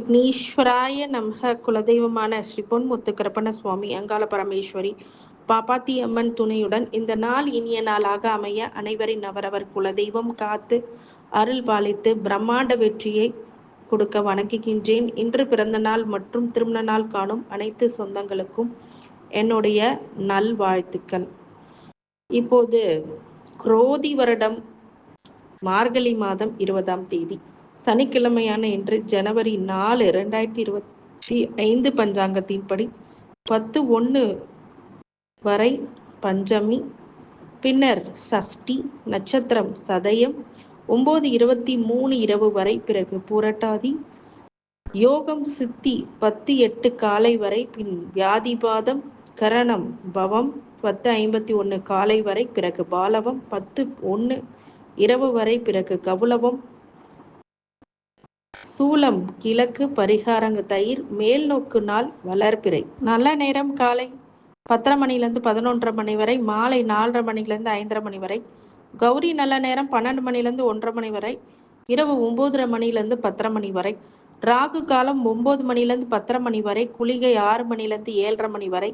விக்னேஸ்வராய நமக. குலதெய்வமான ஸ்ரீ பொன் முத்துக்கருப்பண்ண சுவாமி, அங்காள பரமேஸ்வரி, பாப்பாத்தி அம்மன் துணையுடன் இந்த நாள் இனிய நாளாக அமைய அனைவரின் அவரவர் குலதெய்வம் காத்து அருள் பாலித்து பிரம்மாண்ட வெற்றியை கொடுக்க வணங்குகின்றேன். இன்று பிறந்த நாள் மற்றும் திருமண நாள் காணும் அனைத்து சொந்தங்களுக்கும் என்னுடைய நல்வாழ்த்துக்கள். இப்போது குரோதி வருடம் மார்கழி மாதம் 20ஆம் தேதி சனிக்கிழமையான இன்று ஜனவரி 4, 2025 பஞ்சாங்கத்தின்படி 10:1 வரை பஞ்சமி, பின்னர் சஷ்டி நட்சத்திரம் சதயம், 9:23 இரவு வரை, பிறகு பூரட்டாதி யோகம் சித்தி 10:08 காலை வரை, பின் வியாதிபாதம் கரணம் பவம் 10:51 காலை வரை, பிறகு பாலவம் 10:1 இரவு வரை, பிறகு கபுலவம் சூலம் கிழக்கு, பரிகாரங்க தயிர், மேல் நோக்கு நாள் வளர்பிறை. நல்ல நேரம் காலை 10:30 மணிலேருந்து 11:30 மணி வரை, மாலை 4:30 மணிலேருந்து 5:30 மணி வரை. கௌரி நல்ல நேரம் 12 மணிலேருந்து 1:30 மணி வரை, இரவு 9:30 மணிலேருந்து 10:30 மணி வரை. ராகு காலம் 9 மணிலேருந்து 10:30 மணி வரை, குளிகை 6 மணிலேருந்து 7:30 மணி வரை,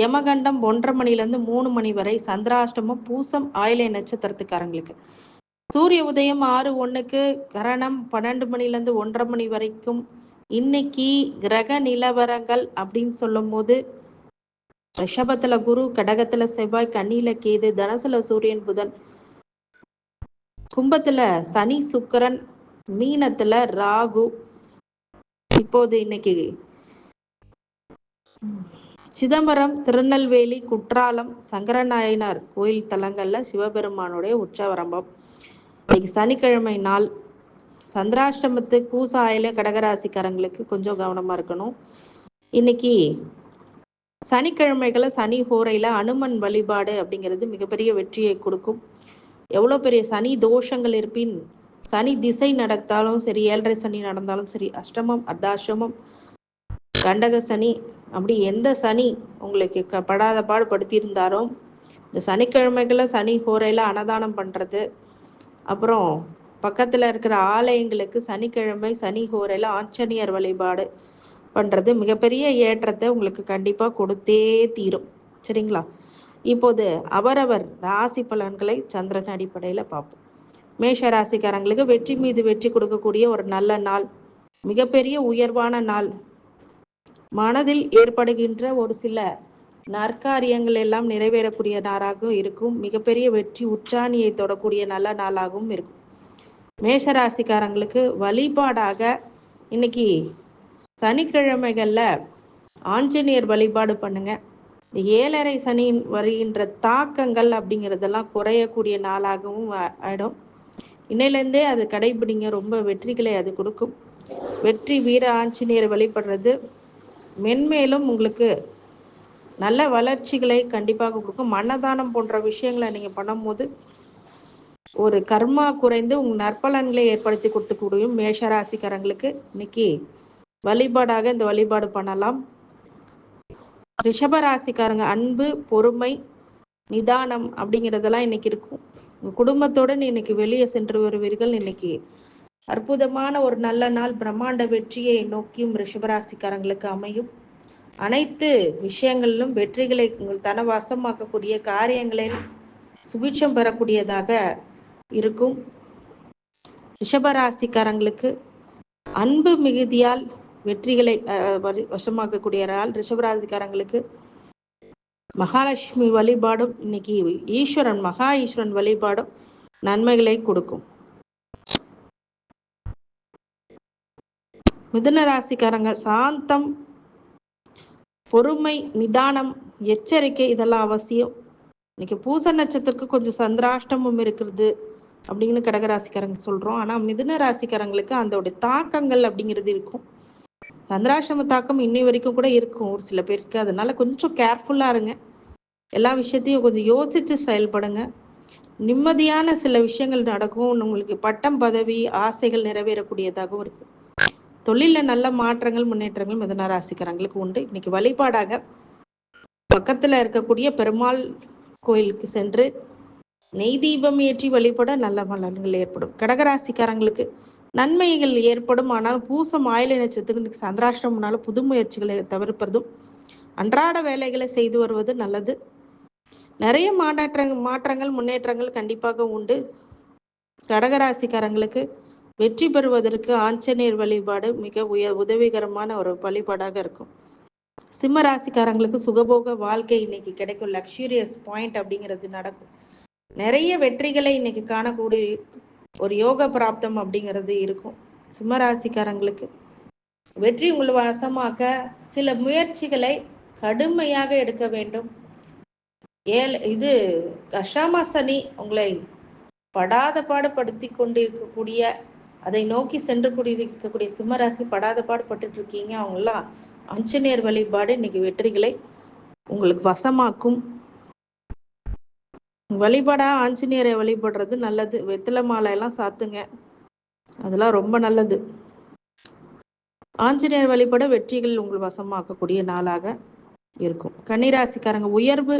யமகண்டம் 1:30 மணிலேருந்து 3 மணி வரை, சந்திராஷ்டமம் பூசம் ஆயிலை நட்சத்திரத்துக்காரங்களுக்கு. சூரிய உதயம் 6:01, கரணம் 12 மணிலேருந்து 1:30 மணி வரைக்கும். இன்னைக்கு கிரக நிலவரங்கள் அப்படின்னு சொல்லும் போது ரிஷபத்துல குரு, கடகத்துல செவ்வாய், கன்னியில கேது, தனுசுல சூரியன் புதன், கும்பத்துல சனி சுக்கிரன், மீனத்துல ராகு. இப்போது இன்னைக்கு சிதம்பரம், திருநெல்வேலி, குற்றாலம், சங்கரநாயனார் கோயில் தலங்கள்ல சிவபெருமானுடைய உற்சவரம்பம். இன்னைக்கு சனிக்கிழமை நாள். சந்திராஷ்டமத்து பூச ஆயில கடகராசிக்காரங்களுக்கு கொஞ்சம் கவனமா இருக்கணும். இன்னைக்கு சனிக்கிழமைகளை சனி ஹோரையில அனுமன் வழிபாடு அப்படிங்கிறது மிகப்பெரிய வெற்றியை கொடுக்கும். எவ்வளோ பெரிய சனி தோஷங்கள் இருப்பின், சனி திசை நடந்தாலும் சரி, 7:30 சனி நடந்தாலும் சரி, அஷ்டமம், அர்த்தாஷ்டமம், கண்டக சனி, அப்படி எந்த சனி உங்களுக்கு படாத பாடு படுத்தியிருந்தாலும் இந்த சனிக்கிழமைகளை சனி ஹோரையில அன்னதானம் பண்ணுறது, அப்புறம் பக்கத்தில் இருக்கிற ஆலயங்களுக்கு சனிக்கிழமை சனி ஹோரையில் ஆஞ்சநேயர் வழிபாடு பண்ணுறது மிகப்பெரிய ஏற்றத்தை உங்களுக்கு கண்டிப்பாக கொடுத்தே தீரும். சரிங்களா? இப்போது அவரவர் ராசி பலன்களை சந்திரன் அடிப்படையில் பார்ப்போம். மேஷ ராசிக்காரங்களுக்கு வெற்றி மீது வெற்றி கொடுக்கக்கூடிய ஒரு நல்ல நாள், மிகப்பெரிய உயர்வான நாள். மனதில் ஏற்படுகின்ற ஒரு சில நற்காரியங்கள் எல்லாம் நிறைவேறக்கூடிய நாளாகவும் இருக்கும். மிகப்பெரிய வெற்றி உச்சாணியை தொடக்கூடிய நல்ல நாளாகவும் இருக்கும். மேஷராசிக்காரங்களுக்கு வழிபாடாக இன்னைக்கு சனிக்கிழமைகள்ல ஆஞ்சநேயர் வழிபாடு பண்ணுங்க. 7:30 சனி வருகின்ற தாக்கங்கள் அப்படிங்கிறதெல்லாம் குறையக்கூடிய நாளாகவும் ஆயிடும். இன்னையிலேருந்தே அது கடைபிடிங்க, ரொம்ப வெற்றிகளை அது கொடுக்கும். வெற்றி வீர ஆஞ்சநேயர் வழிபடுறது மென்மேலும் உங்களுக்கு நல்ல வளர்ச்சிகளை கண்டிப்பாக கொடுக்கும். அன்னதானம் போன்ற விஷயங்களை நீங்கள் பண்ணும்போது ஒரு கர்மா குறைந்து உங்கள் நற்பலன்களை ஏற்படுத்தி கொடுத்துக்கூடிய மேஷராசிக்காரங்களுக்கு இன்னைக்கு வழிபாடாக இந்த வழிபாடு பண்ணலாம். ரிஷபராசிக்காரங்க அன்பு, பொறுமை, நிதானம் அப்படிங்கிறதெல்லாம் இன்னைக்கு இருக்கும். உங்கள் குடும்பத்துடன் இன்னைக்கு வெளியே சென்று வருவீர்கள். இன்னைக்கு அற்புதமான ஒரு நல்ல நாள். பிரம்மாண்ட வெற்றியை நோக்கியும் ரிஷபராசிக்காரங்களுக்கு அமையும். அனைத்து விஷயங்களிலும் வெற்றிகளை உங்கள் தனவசமாக்கக்கூடிய காரியங்களில் சுபிட்சம் பெறக்கூடியதாக இருக்கும். ரிஷபராசிக்காரங்களுக்கு அன்பு மிகுதியால் வெற்றிகளை வசமாக்கக்கூடிய ரிஷபராசிக்காரங்களுக்கு மகாலட்சுமி வழிபாடும் இன்னைக்கு ஈஸ்வரன் மகா ஈஸ்வரன் வழிபாடும் நன்மைகளை கொடுக்கும். மிதுன ராசிக்காரங்க சாந்தம், பொறுமை, நிதானம், எச்சரிக்கை இதெல்லாம் அவசியம். இன்னைக்கு பூச நட்சத்திரத்துக்கு கொஞ்சம் சந்திராஷ்டமம் இருக்கிறது அப்படின்னு கடகராசிக்காரங்க சொல்கிறோம். ஆனால் மிதுன ராசிக்காரங்களுக்கு அதோடைய தாக்கங்கள் அப்படிங்கிறது இருக்கும். சந்திராஷ்டம தாக்கம் இன்னை வரைக்கும் கூட இருக்கும் ஒரு சில பேருக்கு. அதனால கொஞ்சம் கேர்ஃபுல்லாக இருங்க. எல்லா விஷயத்தையும் கொஞ்சம் யோசித்து செயல்படுங்க. நிம்மதியான சில விஷயங்கள் நடக்கும். உங்களுக்கு பட்டம், பதவி, ஆசைகள் நிறைவேறக்கூடியதாகவும் இருக்கும். தொழிலில் நல்ல மாற்றங்கள், முன்னேற்றங்கள் மிதுன ராசிக்காரங்களுக்கு உண்டு. இன்னைக்கு வழிபாடாக பக்கத்தில் இருக்கக்கூடிய பெருமாள் கோயிலுக்கு சென்று நெய் தீபம் ஏற்றி வழிபட நல்ல பலன்கள் ஏற்படும். கடகராசிக்காரங்களுக்கு நன்மைகள் ஏற்படும். ஆனால் பூசம் ஆயிலை நட்சத்திரத்துக்கு இன்னைக்கு சந்திராஷ்டமம்னால புது முயற்சிகளை தவிர்ப்பதும் அன்றாட வேலைகளை செய்து வருவது நல்லது. நிறைய மாற்றங்கள் முன்னேற்றங்கள் கண்டிப்பாக உண்டு. கடகராசிக்காரங்களுக்கு வெற்றி பெறுவதற்கு ஆஞ்சநேயர் வழிபாடு மிக உதவிகரமான ஒரு வழிபாடாக இருக்கும். சிம்ம ராசிக்காரங்களுக்கு சுகபோக வாழ்க்கை இன்னைக்கு கிடைக்கும். லக்ஸூரியஸ் பாயிண்ட் அப்படிங்கிறது நடக்கும். நிறைய வெற்றிகளை இன்னைக்கு காணக்கூடிய ஒரு யோக பிராப்தம் அப்படிங்கிறது இருக்கும். சிம்ம ராசிக்காரங்களுக்கு வெற்றி உங்கள் வசமாக்க சில முயற்சிகளை கடுமையாக எடுக்க வேண்டும். இது கஷாமா சனி உங்களை படாத பாடுபடுத்தி கொண்டிருக்கக்கூடிய, அதை நோக்கி சென்று கொண்டிருக்கக்கூடிய சிம்மராசி படாத பாடுபட்டு இருக்கீங்க. அவங்களாம் ஆஞ்சநேயர் வழிபாடு இன்னைக்கு வெற்றிகளை உங்களுக்கு வசமாக்கும். வழிபாடா ஆஞ்சநேயரை வழிபடுறது நல்லது. வெத்தலை மாலை எல்லாம் சாத்துங்க, அதெல்லாம் ரொம்ப நல்லது. ஆஞ்சநேயர் வழிபட வெற்றிகள் உங்கள் வசமாக்கக்கூடிய நாளாக இருக்கும். கன்னிராசிக்காரங்க உயர்வு,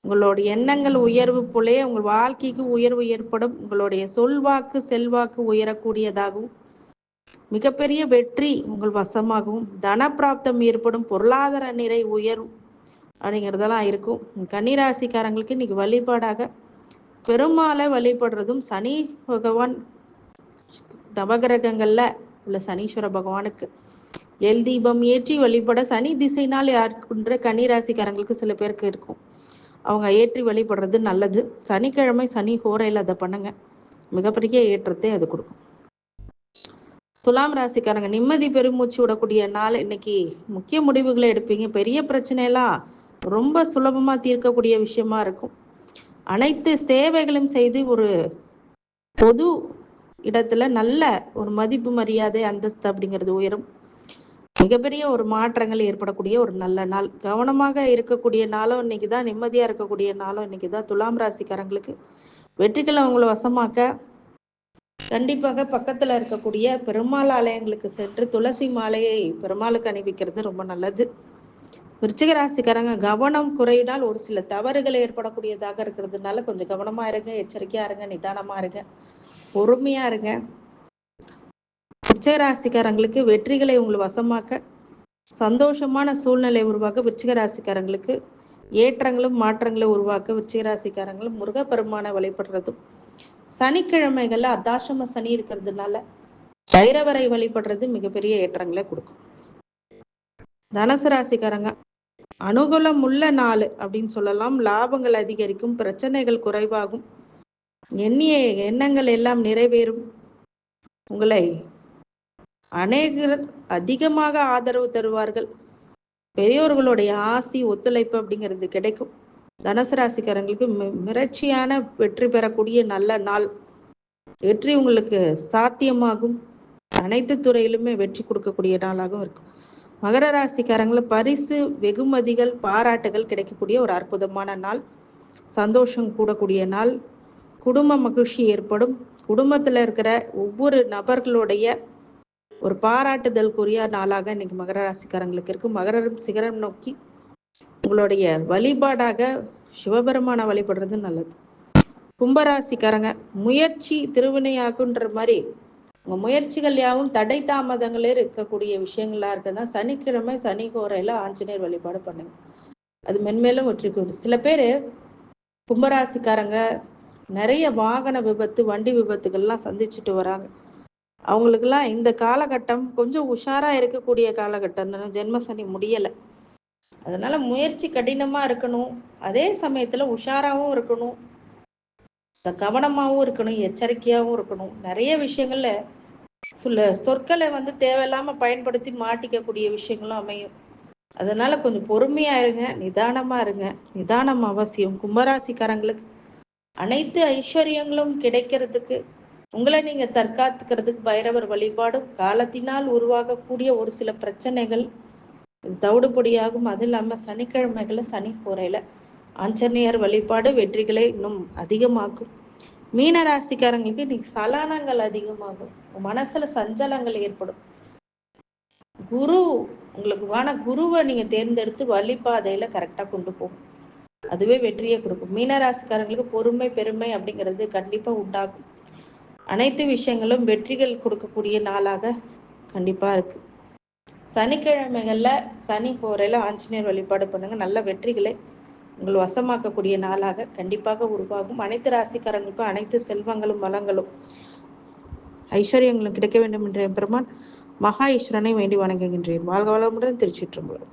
உங்களுடைய எண்ணங்கள் உயர்வு போலே உங்கள் வாழ்க்கைக்கு உயர்வு ஏற்படும். உங்களுடைய சொல்வாக்கு செல்வாக்கு உயரக்கூடியதாகவும் மிகப்பெரிய வெற்றி உங்கள் வசமாகவும் தனப்பிராப்தம் ஏற்படும். பொருளாதார நிறை உயரும் அப்படிங்கிறதெல்லாம் இருக்கும். கன்னிராசிக்காரங்களுக்கு இன்னைக்கு வழிபாடாக பெருமாளை வழிபடுறதும், சனி பகவான் நவகிரகங்கள்ல உள்ள சனீஸ்வர பகவானுக்கு எல் தீபம் ஏற்றி வழிபட, சனி திசைனால் யாருக்குன்ற கன்னிராசிக்காரங்களுக்கு சில பேருக்கு இருக்கும், அவங்க ஏற்றி வழிபடுறது நல்லது. சனிக்கிழமை சனி ஹோரையில் அதை பண்ணுங்க, மிகப்பெரிய ஏற்றத்தை அது கொடுக்கும். துலாம் ராசிக்காரங்க நிம்மதி பெருமூச்சு விடக்கூடிய நாள். இன்னைக்கு முக்கிய முடிவுகளை எடுப்பீங்க. பெரிய பிரச்சனையெல்லாம் ரொம்ப சுலபமாக தீர்க்கக்கூடிய விஷயமா இருக்கும். அனைத்து சேவைகளும் செய்து ஒரு பொது இடத்துல நல்ல ஒரு மதிப்பு மரியாதை அந்தஸ்து அப்படிங்கிறது உயரும். மிகப்பெரிய ஒரு மாற்றங்கள் ஏற்படக்கூடிய ஒரு நல்ல நாள். கவனமாக இருக்கக்கூடிய நாளும் இன்னைக்கு தான், நிம்மதியாக இருக்கக்கூடிய நாளும் இன்னைக்கு தான். துலாம் ராசிக்காரங்களுக்கு வெற்றிகளை அவங்கள வசமாக்க கண்டிப்பாக பக்கத்தில் இருக்கக்கூடிய பெருமாள் ஆலயங்களுக்கு சென்று துளசி மாலையை பெருமாளுக்கு அணிவிக்கிறது ரொம்ப நல்லது. விருச்சிக ராசிக்காரங்க கவனம் குறையினால் ஒரு சில தவறுகள் ஏற்படக்கூடியதாக இருக்கிறதுனால கொஞ்சம் கவனமாக இருங்க, எச்சரிக்கையாக இருங்க, நிதானமாக இருங்க, பொறுமையாக இருங்க. விருச்சிக ராசிக்காரங்களுக்கு வெற்றிகளை உங்களை வசமாக்க சந்தோஷமான சூழ்நிலை உருவாக்க, விருச்சிக ராசிக்காரங்களுக்கு ஏற்றங்களும் மாற்றங்களும் உருவாக்க விருச்சிக ராசிக்காரங்களும் முருகப்பெருமானை வழிபடுறதும், சனிக்கிழமைகள்ல அர்த்தாசிரம சனி இருக்கிறதுனால பைரவரை வழிபடுறது மிகப்பெரிய ஏற்றங்களை கொடுக்கும். தனுசு ராசிக்காரங்க அனுகூலம் உள்ள நாள் அப்படின்னு சொல்லலாம். லாபங்கள் அதிகரிக்கும், பிரச்சனைகள் குறைவாகும், எண்ணிய எண்ணங்கள் எல்லாம் நிறைவேறும். உங்களை அநேகர் அதிகமாக ஆதரவு தருவார்கள். பெரியோர்களுடைய ஆசி ஒத்துழைப்பு அப்படிங்கிறது கிடைக்கும். தனுசு ராசிக்காரங்களுக்கு மிரட்சியான வெற்றி பெறக்கூடிய நல்ல நாள். வெற்றி உங்களுக்கு சாத்தியமாகும். அனைத்து துறையிலுமே வெற்றி கொடுக்கக்கூடிய நாளாகவும் இருக்கும். மகர ராசிக்காரங்களை பரிசு வெகுமதிகள் பாராட்டுகள் கிடைக்கக்கூடிய ஒரு அற்புதமான நாள். சந்தோஷம் கூடக்கூடிய நாள். குடும்ப மகிழ்ச்சி ஏற்படும். குடும்பத்தில் இருக்கிற ஒவ்வொரு நபர்களுடைய ஒரு பாராட்டுதலுக்குரிய நாளாக இன்னைக்கு மகர ராசிக்காரங்களுக்கு இருக்கும். மகரம் சிகரம் நோக்கி உங்களுடைய வழிபாடாக சிவபெருமான வழிபடுறது நல்லது. கும்பராசிக்காரங்க முயற்சி திருவினையாக்குன்ற மாதிரி உங்க முயற்சிகள் யாவும் தடை தாமதங்களே இருக்கக்கூடிய விஷயங்களா இருக்குதான். சனிக்கிழமை சனி கோரையில ஆஞ்சநேயர் வழிபாடு பண்ணுங்க, அது மென்மேலும் வெற்றி கூடும். சில பேர் கும்பராசிக்காரங்க நிறைய வாகன விபத்து வண்டி விபத்துகள்லாம் சந்திச்சுட்டு வராங்க. அவங்களுக்கெல்லாம் இந்த காலகட்டம் கொஞ்சம் உஷாரா இருக்கக்கூடிய காலகட்டம் தான். ஜென்ம சனி முடியலை, அதனால முயற்சி கடினமா இருக்கணும், அதே சமயத்துல உஷாராவும் இருக்கணும், கவனமாகவும் இருக்கணும், எச்சரிக்கையாகவும் இருக்கணும். நிறைய விஷயங்கள்ல சொற்களை தேவையில்லாம பயன்படுத்தி மாட்டிக்கக்கூடிய விஷயங்களும் அமையும். அதனால கொஞ்சம் பொறுமையா இருங்க, நிதானமா இருங்க. நிதானம் அவசியம். கும்பராசிக்காரங்களுக்கு அனைத்து ஐஸ்வர்யங்களும் கிடைக்கிறதுக்கு உங்களை நீங்க தற்காத்துக்கிறதுக்கு பைரவர் வழிபாடும் காலத்தினால் உருவாகக்கூடிய ஒரு சில பிரச்சனைகள் தவிடுபடியாகும். அது இல்லாம சனிக்கிழமைகளை சனி கோரையில ஆஞ்சநேயர் வழிபாடு வெற்றிகளை இன்னும் அதிகமாக்கும். மீன ராசிக்காரங்களுக்கு இன்னைக்கு சலனங்கள் அதிகமாகும், மனசுல சஞ்சலங்கள் ஏற்படும். குரு உங்களுக்கு குருவை நீங்க தேர்ந்தெடுத்து வழிபாதையில கரெக்டா கொண்டு போகும், அதுவே வெற்றியை கொடுக்கும். மீன ராசிக்காரங்களுக்கு பொறுமை பெருமை அப்படிங்கிறது கண்டிப்பா உண்டாகும். அனைத்து விஷயங்களும் வெற்றிகள் கொடுக்கக்கூடிய நாளாக கண்டிப்பாக இருக்கு. சனிக்கிழமைகளில் சனி போரையில் ஆஞ்சநேயர் வழிபாடு பண்ணுங்க. நல்ல வெற்றிகளை உங்கள் வசமாக்கக்கூடிய நாளாக கண்டிப்பாக உருவாகும். அனைத்து ராசிக்காரங்களுக்கும் அனைத்து செல்வங்களும் வளங்களும் ஐஸ்வர்யங்களும் கிடைக்க வேண்டும் என்ற பெருமான் மகா ஈஸ்வரனை வேண்டி வணங்குகின்றேன். வாழ்க வளமுடன். திருச்சிற்றம்பலம்.